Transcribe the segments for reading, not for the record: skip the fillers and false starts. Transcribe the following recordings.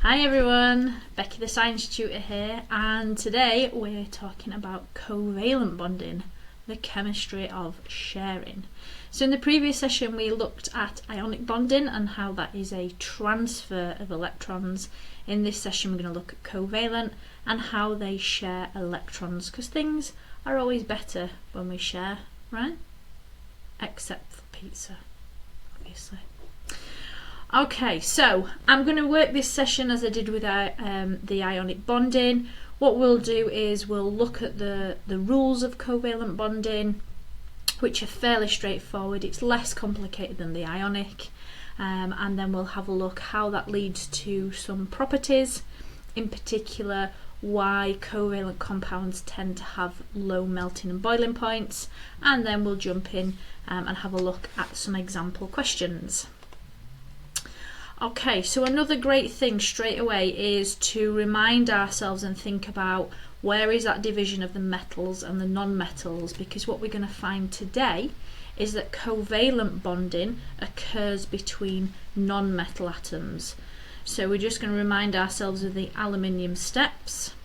Hi everyone, Becky the Science Tutor here, and today we're talking about covalent bonding, the chemistry of sharing. So in the previous session we looked at ionic bonding and how that is a transfer of electrons. In this session we're going to look at covalent and how they share electrons, because things are always better when we share, right? Except for pizza, obviously. Okay, so I'm going to work this session as I did with the ionic bonding. What we'll do is we'll look at the rules of covalent bonding, which are fairly straightforward. It's less complicated than the ionic, and then we'll have a look how that leads to some properties, in particular why covalent compounds tend to have low melting and boiling points, and then we'll jump in and have a look at some example questions. Okay, so another great thing straight away is to remind ourselves and think about where is that division of the metals and the non-metals, because what we're going to find today is that covalent bonding occurs between non-metal atoms. So we're just going to remind ourselves of the aluminium steps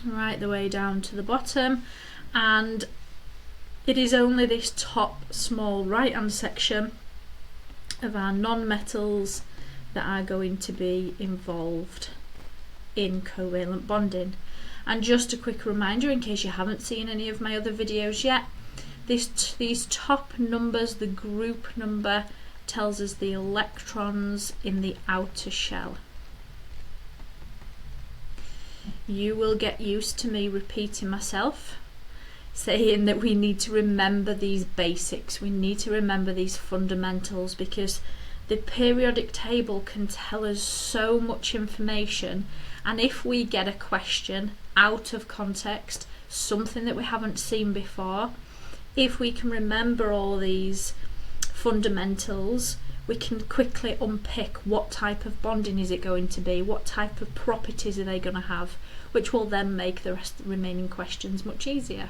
right the way down to the bottom, and it is only this top small right hand section of our non-metals that are going to be involved in covalent bonding. And just a quick reminder, in case you haven't seen any of my other videos yet, these top numbers, the group number, tells us the electrons in the outer shell. You will get used to me repeating myself, saying that we need to remember these basics, we need to remember these fundamentals, because the periodic table can tell us so much information, and if we get a question out of context, something that we haven't seen before, if we can remember all these fundamentals, we can quickly unpick what type of bonding is it going to be, what type of properties are they going to have, which will then make the remaining questions much easier.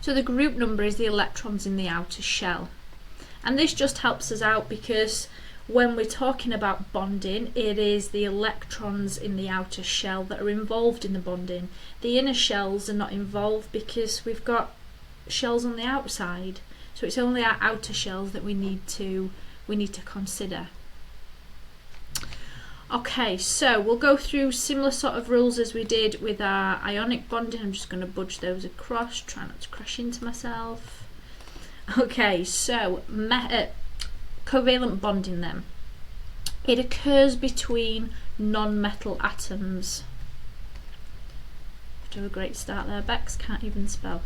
So the group number is the electrons in the outer shell, and this just helps us out because when we're talking about bonding, it is the electrons in the outer shell that are involved in the bonding. The inner shells are not involved because we've got shells on the outside, so it's only our outer shells that we need to consider. Okay, so we'll go through similar sort of rules as we did with our ionic bonding. I'm just going to budge those across, try not to crash into myself. Okay, so covalent bonding then. It occurs between non-metal atoms. Do a great start there, Bex, can't even spell.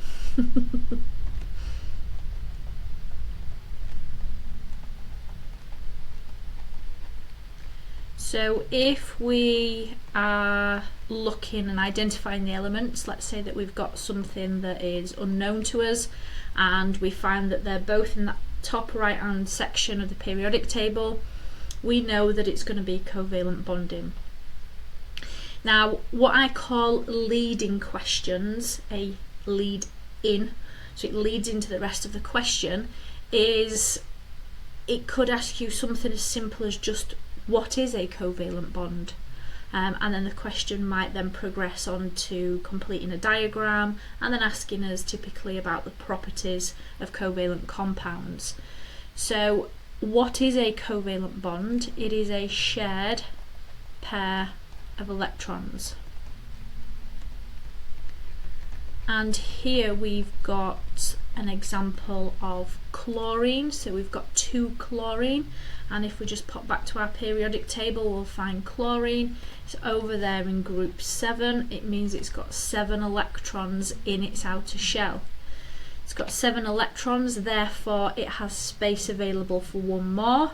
So if we are looking and identifying the elements, let's say that we've got something that is unknown to us and we find that they're both in that top right hand section of the periodic table, we know that it's going to be covalent bonding. Now what I call leading questions, a lead in, so it leads into the rest of the question, is it could ask you something as simple as just what is a covalent bond, and then the question might then progress on to completing a diagram and then asking us typically about the properties of covalent compounds. So what is a covalent bond? It is a shared pair of electrons, and here we've got an example of chlorine. So we've got 2 chlorine, and if we just pop back to our periodic table, we'll find chlorine. It's over there in group 7. It means it's got 7 electrons in its outer shell. It's got 7 electrons, therefore it has space available for 1 more.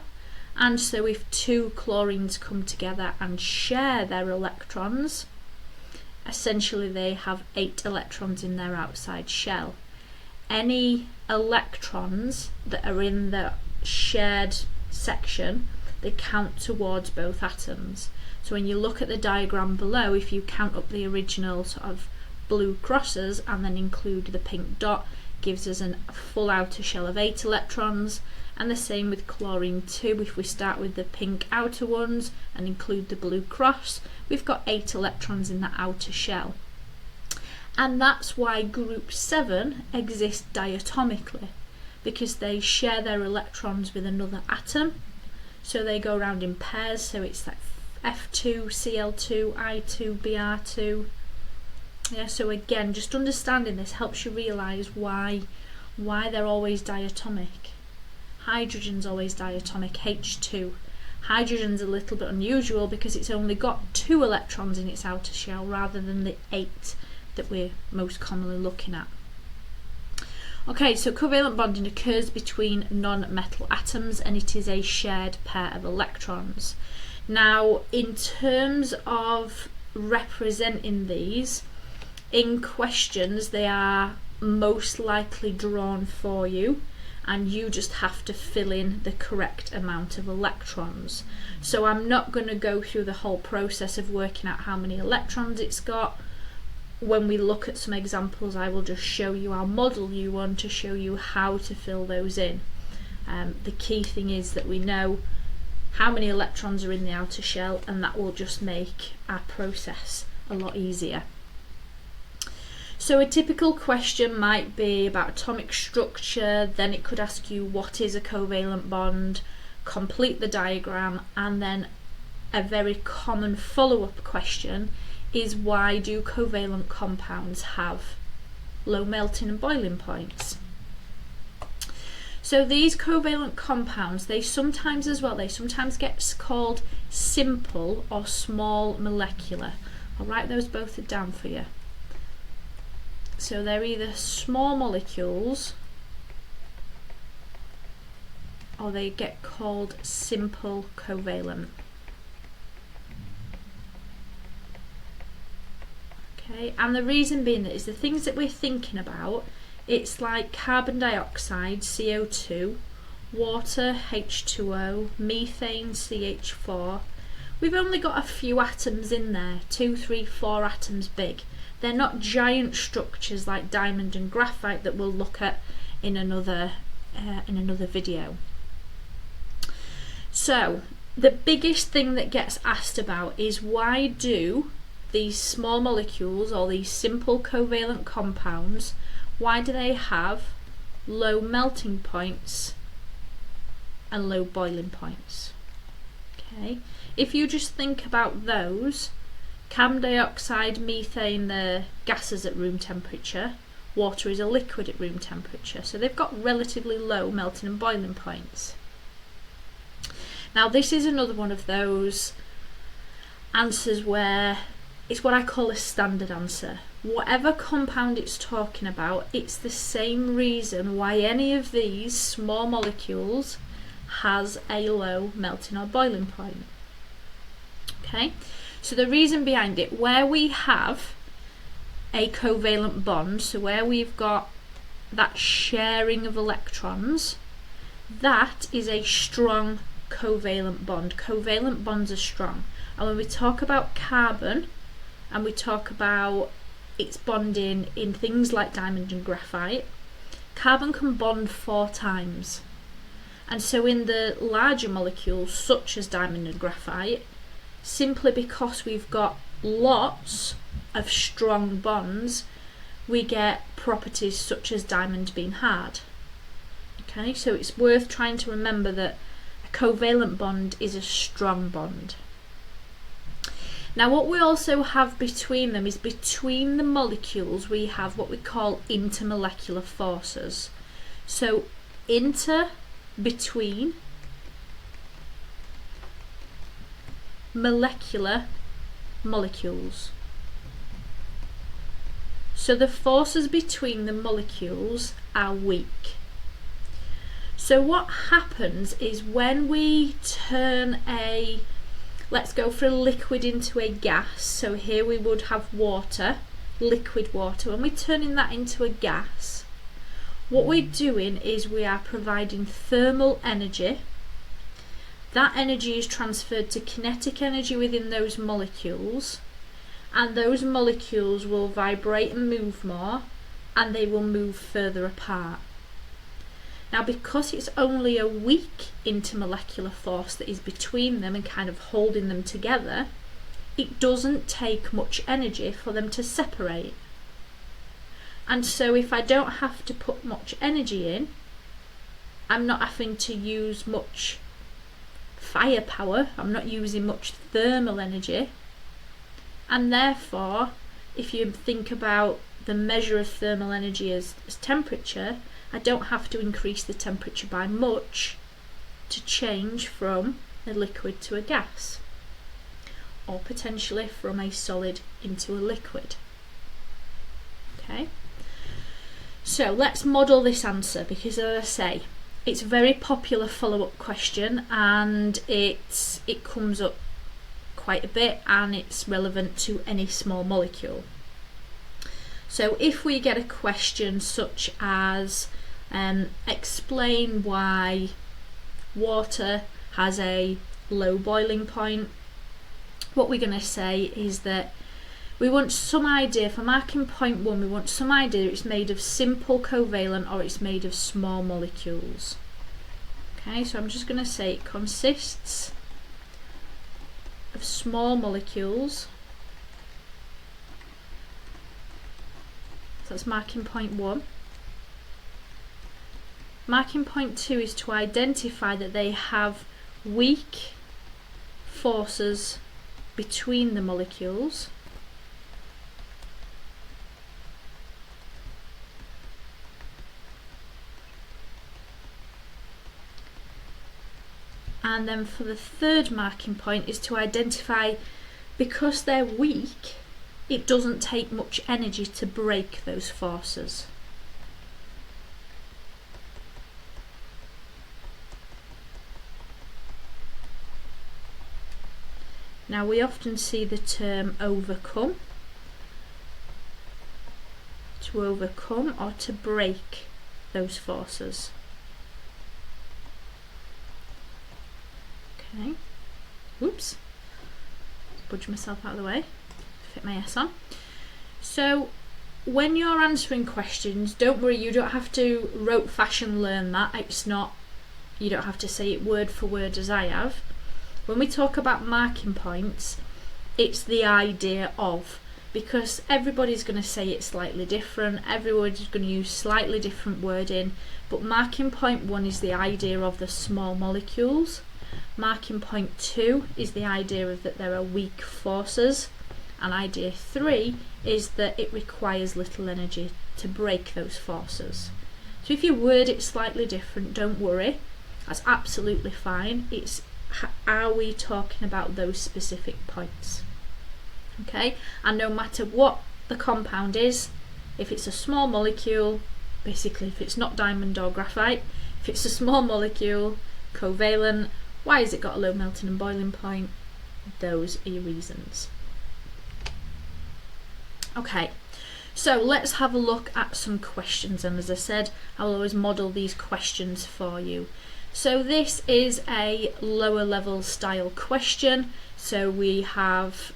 And so if 2 chlorines come together and share their electrons, essentially they have 8 electrons in their outside shell. Any electrons that are in the shared section, they count towards both atoms. So when you look at the diagram below, if you count up the original sort of blue crosses and then include the pink dot, gives us a full outer shell of 8 electrons, And the same with chlorine 2. If we start with the pink outer ones and include the blue cross, we've got 8 electrons in that outer shell. And that's why group 7 exists diatomically, because they share their electrons with another atom. So they go around in pairs, so it's like F2, Cl2, I2, Br2. Yeah, so again, just understanding this helps you realise why they're always diatomic. Hydrogen's always diatomic, H2. Hydrogen's a little bit unusual because it's only got 2 electrons in its outer shell rather than the 8 that we're most commonly looking at. Okay, so covalent bonding occurs between non-metal atoms and it is a shared pair of electrons. Now, in terms of representing these, in questions they are most likely drawn for you, and you just have to fill in the correct amount of electrons. So I'm not going to go through the whole process of working out how many electrons it's got. When we look at some examples, I will just show you, I'll model you one to show you how to fill those in. The key thing is that we know how many electrons are in the outer shell, and that will just make our process a lot easier. So a typical question might be about atomic structure, then it could ask you what is a covalent bond, complete the diagram, and then a very common follow-up question is why do covalent compounds have low melting and boiling points? So these covalent compounds, they sometimes get called simple or small molecular. I'll write those both down for you. So they're either small molecules or they get called simple covalent. Okay, and the reason being that is the things that we're thinking about, it's like carbon dioxide, CO2, water, H2O, methane, CH4. We've only got a few atoms in there, 2, 3, 4 atoms big. They're not giant structures like diamond and graphite that we'll look at in another video. So the biggest thing that gets asked about is why do these small molecules or these simple covalent compounds, why do they have low melting points and low boiling points? Okay, if you just think about those, carbon dioxide, methane, they're gases at room temperature, water is a liquid at room temperature, so they've got relatively low melting and boiling points. Now this is another one of those answers where it's what I call a standard answer. Whatever compound it's talking about, it's the same reason why any of these small molecules has a low melting or boiling point. Okay, so the reason behind it, where we have a covalent bond, so where we've got that sharing of electrons, that is a strong covalent bond. Covalent bonds are strong. And when we talk about carbon and we talk about its bonding in things like diamond and graphite, carbon can bond 4 times. And so in the larger molecules such as diamond and graphite, simply because we've got lots of strong bonds, we get properties such as diamond being hard. Okay, so it's worth trying to remember that a covalent bond is a strong bond. Now what we also have between them is between the molecules we have what we call intermolecular forces. So between molecular molecules. So the forces between the molecules are weak. So what happens is when we turn let's go for a liquid into a gas, so here we would have water, liquid water. When we're turning that into a gas, what we're doing is we are providing thermal energy. That energy is transferred to kinetic energy within those molecules, and those molecules will vibrate and move more, and they will move further apart. Now, because it's only a weak intermolecular force that is between them and kind of holding them together, it doesn't take much energy for them to separate. And so if I don't have to put much energy in, I'm not having to use much firepower, I'm not using much thermal energy, and therefore, if you think about the measure of thermal energy as temperature, I don't have to increase the temperature by much to change from a liquid to a gas, or potentially from a solid into a liquid. Okay, so let's model this answer, because as I say, it's a very popular follow-up question, and it comes up quite a bit, and it's relevant to any small molecule. So if we get a question such as explain why water has a low boiling point, what we're going to say is that we want some idea, for marking point 1, we want some idea it's made of simple covalent or it's made of small molecules. Okay, so I'm just going to say it consists of small molecules. So that's marking point 1. Marking point 2 is to identify that they have weak forces between the molecules. And then for the third marking point is to identify, because they're weak, it doesn't take much energy to break those forces. Now we often see the term overcome, to overcome or to break those forces. Okay, oops, budge myself out of the way, fit my S on. So when you're answering questions, don't worry, you don't have to rote fashion learn that. It's not, you don't have to say it word for word as I have. When we talk about marking points, it's the idea of, because everybody's going to say it slightly different, everybody's going to use slightly different wording, but marking point 1 is the idea of the small molecules. Marking point 2 is the idea of that there are weak forces, and idea 3 is that it requires little energy to break those forces. So if you word it slightly different, don't worry, that's absolutely fine. It's, are we talking about those specific points? Okay, and no matter what the compound is, if it's a small molecule, basically if it's not diamond or graphite, if it's a small molecule, covalent, why has it got a low melting and boiling point? Those are your reasons. Okay, so let's have a look at some questions, and as I said, I'll always model these questions for you. So this is a lower level style question, so we have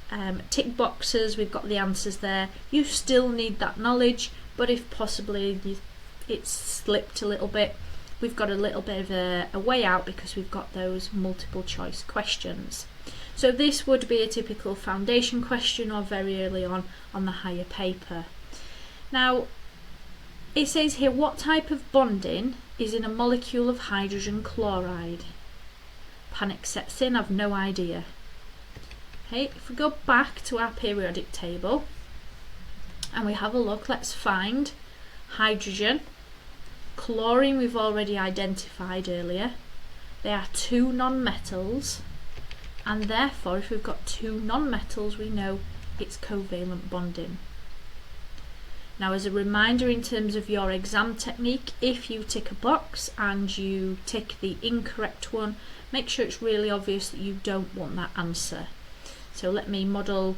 tick boxes, we've got the answers there. You still need that knowledge, but if possibly it's slipped a little bit, we've got a little bit of a way out because we've got those multiple choice questions. So this would be a typical foundation question or very early on the higher paper. Now it says here, what type of bonding is in a molecule of hydrogen chloride? Panic sets in, I've no idea. Okay, if we go back to our periodic table and we have a look, let's find hydrogen. Chlorine we've already identified earlier. They are two non-metals, and therefore if we've got two non-metals we know it's covalent bonding. Now as a reminder in terms of your exam technique, if you tick a box and you tick the incorrect one, make sure it's really obvious that you don't want that answer. So let me model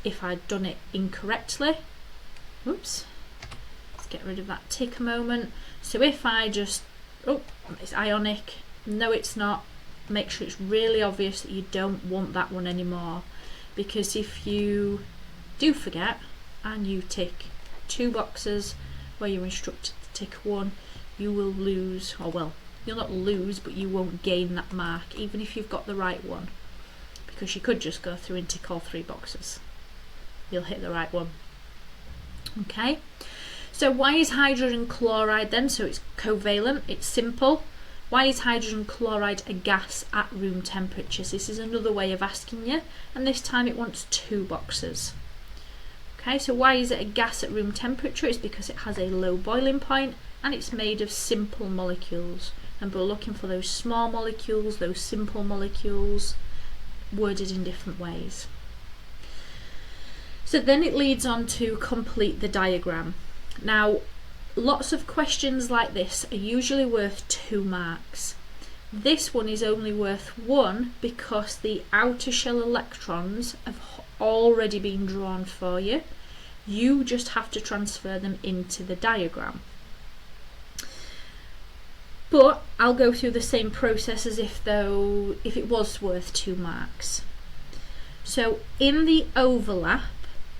if I'd done it incorrectly. Oops. Get rid of that tick a moment. So if I just, oh, it's ionic, no it's not, make sure it's really obvious that you don't want that one anymore, because if you do forget and you tick two boxes where you're instructed to tick one, you will lose, or well, you'll not lose, but you won't gain that mark, even if you've got the right one, because you could just go through and tick all 3 boxes. You'll hit the right one. Okay, so why is hydrogen chloride then? So it's covalent, it's simple. Why is hydrogen chloride a gas at room temperatures? This is another way of asking you, and this time it wants 2 boxes. Okay, so why is it a gas at room temperature? It's because it has a low boiling point and it's made of simple molecules. And we're looking for those small molecules, those simple molecules, worded in different ways. So then it leads on to complete the diagram. Now, lots of questions like this are usually worth 2 marks. This one is only worth 1 because the outer shell electrons have already been drawn for you. You just have to transfer them into the diagram. But I'll go through the same process as if it was worth 2 marks. So in the overlap,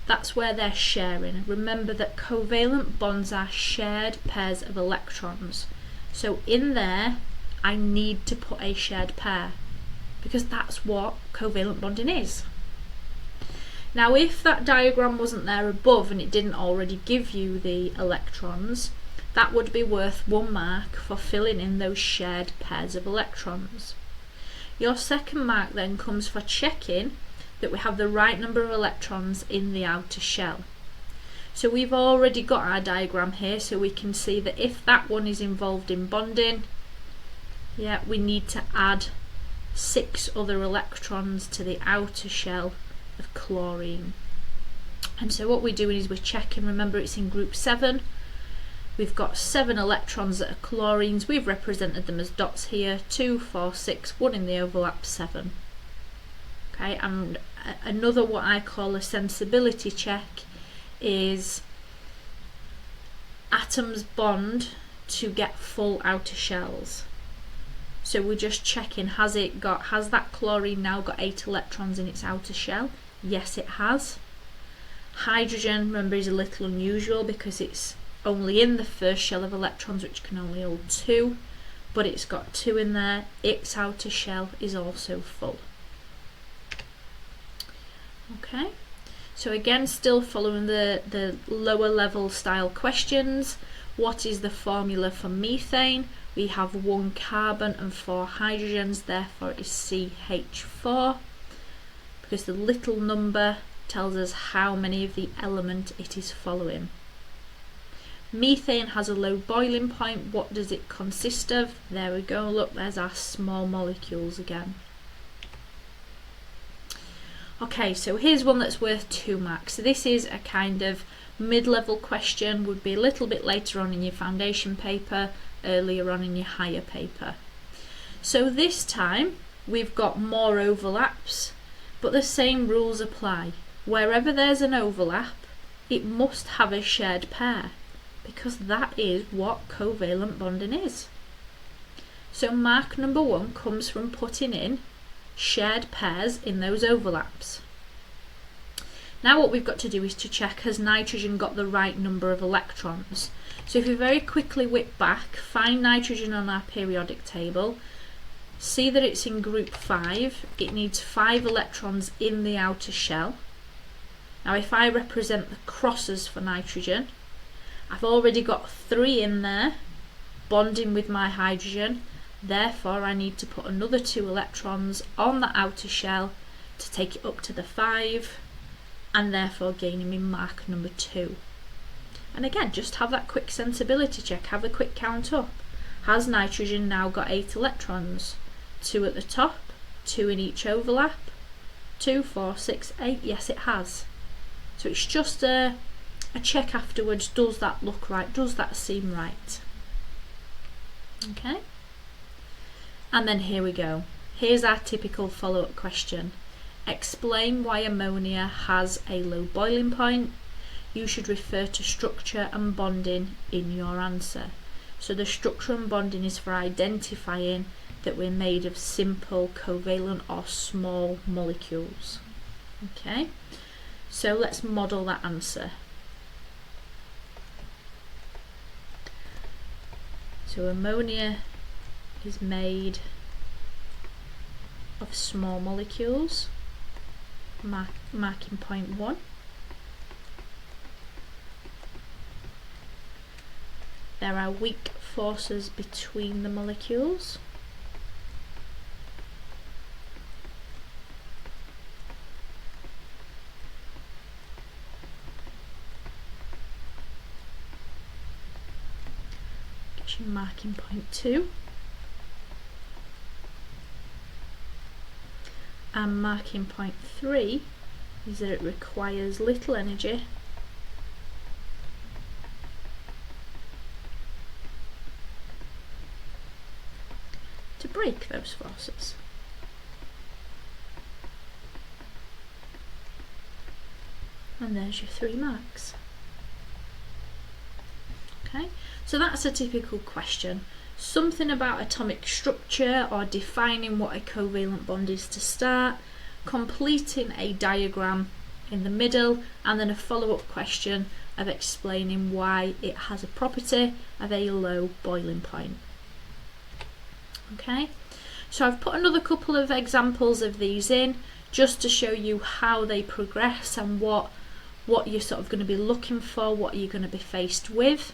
that's where they're sharing. Remember that covalent bonds are shared pairs of electrons. So in there, I need to put a shared pair because that's what covalent bonding is. Now, if that diagram wasn't there above and it didn't already give you the electrons, that would be worth 1 mark for filling in those shared pairs of electrons. Your second mark then comes for checking that we have the right number of electrons in the outer shell. So we've already got our diagram here, so we can see that if that one is involved in bonding, we need to add 6 other electrons to the outer shell of chlorine. And so what we're doing is we're checking, remember it's in group 7, we've got 7 electrons that are chlorines, we've represented them as dots here, 2, 4, 6, 1 in the overlap, 7. Okay, and another what I call a sensibility check is atoms bond to get full outer shells. So we're just checking, has that chlorine now got 8 electrons in its outer shell? Yes, it has. Hydrogen, remember, is a little unusual because it's only in the first shell of electrons, which can only hold 2, but it's got 2 in there. Its outer shell is also full. Okay, so again, still following the lower level style questions. What is the formula for methane? We have 1 carbon and 4 hydrogens, therefore it is CH4, because the little number tells us how many of the element it is following. Methane has a low boiling point. What does it consist of? There we go, look, there's our small molecules again. Okay, so here's one that's worth 2 marks. So this is a kind of mid-level question, would be a little bit later on in your foundation paper, earlier on in your higher paper. So this time we've got more overlaps, but the same rules apply. Wherever there's an overlap, it must have a shared pair, because that is what covalent bonding is. So mark number 1 comes from putting in shared pairs in those overlaps. Now what we've got to do is to check, has nitrogen got the right number of electrons? So if we very quickly whip back, find nitrogen on our periodic table, see that it's in group 5, it needs 5 electrons in the outer shell. Now if I represent the crosses for nitrogen, I've already got 3 in there bonding with my hydrogen, therefore I need to put another 2 electrons on the outer shell to take it up to the 5, and therefore gaining me mark number 2. And again, just have that quick sensibility check, have a quick count up. Has nitrogen now got 8 electrons? 2 at the top, 2 in each overlap, 2, 4, 6, 8, yes it has. So it's just a check afterwards, does that look right, does that seem right? Okay, and then here we go. Here's our typical follow-up question. Explain why ammonia has a low boiling point. You should refer to structure and bonding in your answer. So the structure and bonding is for identifying that we're made of simple, covalent or small molecules. Okay, so let's model that answer. So ammonia is made of small molecules, marking point 1. There are weak forces between the molecules. Get you marking point 2. And marking point 3 is that it requires little energy to break those forces. And there's your 3 marks. Okay, so that's a typical question. Something about atomic structure or defining what a covalent bond is to start, completing a diagram in the middle, and then a follow-up question of explaining why it has a property of a low boiling point. Okay, so I've put another couple of examples of these in just to show you how they progress and what you're sort of going to be looking for, what you're going to be faced with.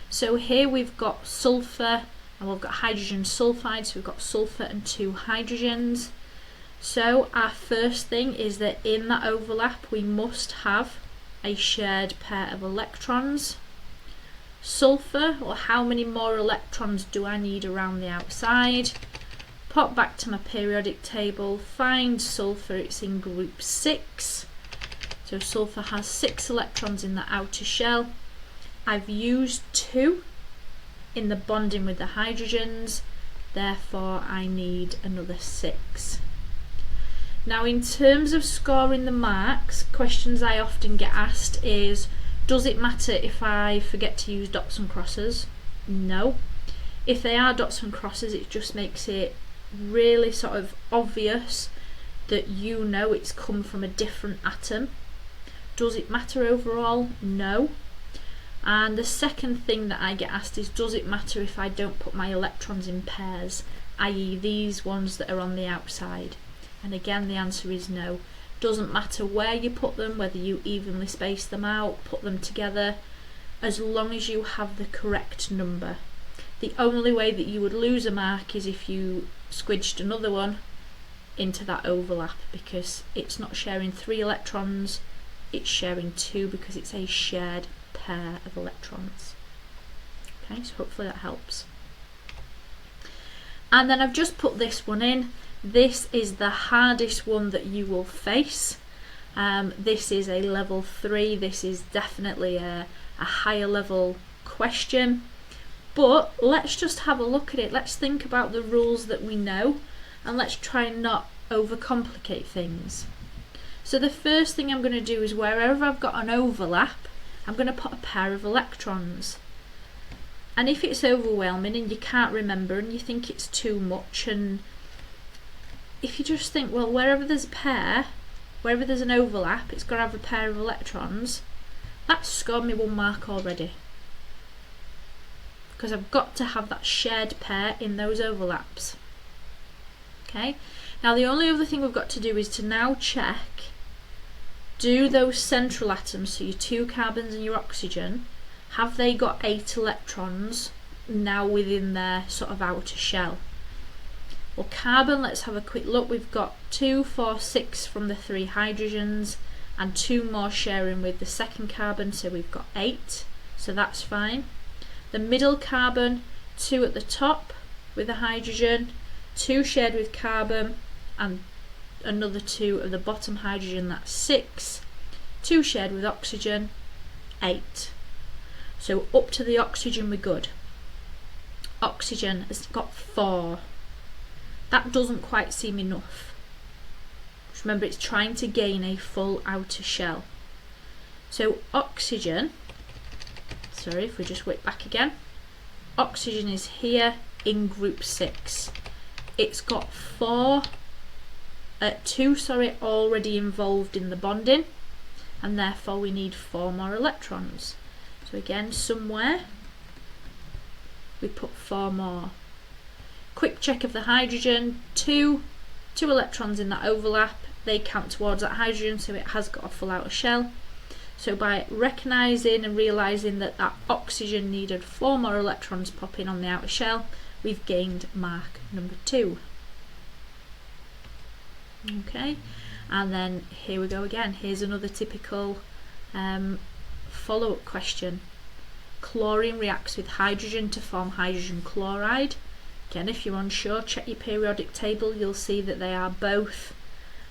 So here we've got sulfur and we've got hydrogen sulfide, so we've got sulfur and 2 hydrogens. So our first thing is that in that overlap we must have a shared pair of electrons. Sulfur, or how many more electrons do I need around the outside? Pop back to my periodic table, find sulfur, it's in group 6. So sulfur has 6 electrons in the outer shell. I've used 2 in the bonding with the hydrogens, therefore I need another 6. Now in terms of scoring the marks, questions I often get asked is, does it matter if I forget to use dots and crosses? No. If they are dots and crosses, it just makes it really sort of obvious that you know it's come from a different atom. Does it matter overall? No. And the second thing that I get asked is, does it matter if I don't put my electrons in pairs, i.e. these ones that are on the outside? And again the answer is no. Doesn't matter where you put them, whether you evenly space them out, put them together, as long as you have the correct number. The only way that you would lose a mark is if you squidged another one into that overlap, because it's not sharing 3 electrons, it's sharing 2 because it's a shared pair of electrons. Okay, so hopefully that helps. And then I've just put this one in. This is the hardest one that you will face. This is a level 3. This is definitely a higher level question. But let's just have a look at it. Let's think about the rules that we know and let's try and not overcomplicate things. So the first thing I'm going to do is, wherever I've got an overlap, I'm going to put a pair of electrons. And if it's overwhelming and you can't remember and you think it's too much, and if you just think, well, wherever there's a pair, wherever there's an overlap, it's got to have a pair of electrons, that's scored me 1 mark already. Because I've got to have that shared pair in those overlaps. Okay, now the only other thing we've got to do is to now check, do those central atoms, so your 2 carbons and your oxygen, have they got 8 electrons now within their sort of outer shell? Well, carbon, let's have a quick look. We've got 2, 4, 6 from the 3 hydrogens and 2 more sharing with the second carbon, so we've got 8, so that's fine. The middle carbon, 2 at the top with the hydrogen, 2 shared with carbon and another 2 of the bottom hydrogen, that's 6. 2 shared with oxygen, 8. So up to the oxygen we're good. Oxygen has got 4. That doesn't quite seem enough. Just remember, it's trying to gain a full outer shell. So oxygen, sorry, if we just wait back again, oxygen is here in group 6. It's got 2 already involved in the bonding, and therefore we need 4 more electrons. So again, somewhere we put 4 more. Quick check of the hydrogen, two electrons in that overlap, they count towards that hydrogen, so it has got a full outer shell. So by recognising and realising that that oxygen needed 4 more electrons popping on the outer shell, we've gained mark number 2. Okay, and then here we go again. Here's another typical follow-up question. Chlorine reacts with hydrogen to form hydrogen chloride. Again, if you're unsure, check your periodic table. You'll see that they are both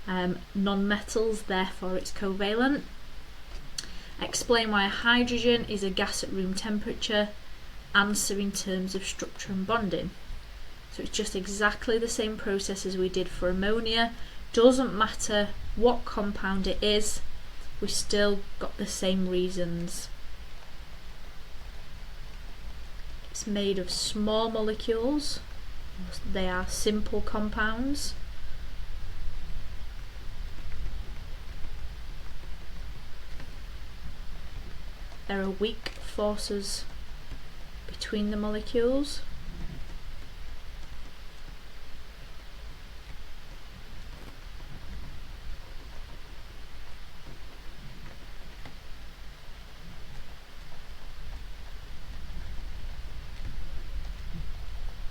non-metals, therefore it's covalent. Explain why hydrogen is a gas at room temperature. Answer in terms of structure and bonding. So it's just exactly the same process as we did for ammonia. Doesn't matter what compound it is, we still got the same reasons. It's made of small molecules. They are simple compounds. There are weak forces between the molecules.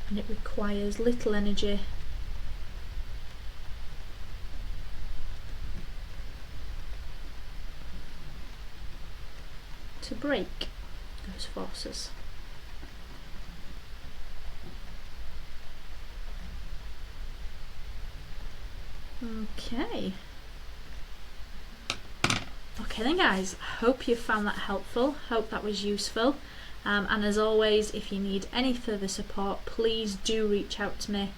And it requires little energy to break those forces. Okay then guys, hope you found that helpful, hope that was useful, and as always, if you need any further support, please do reach out to me,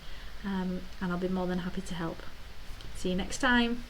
and I'll be more than happy to help. See you next time.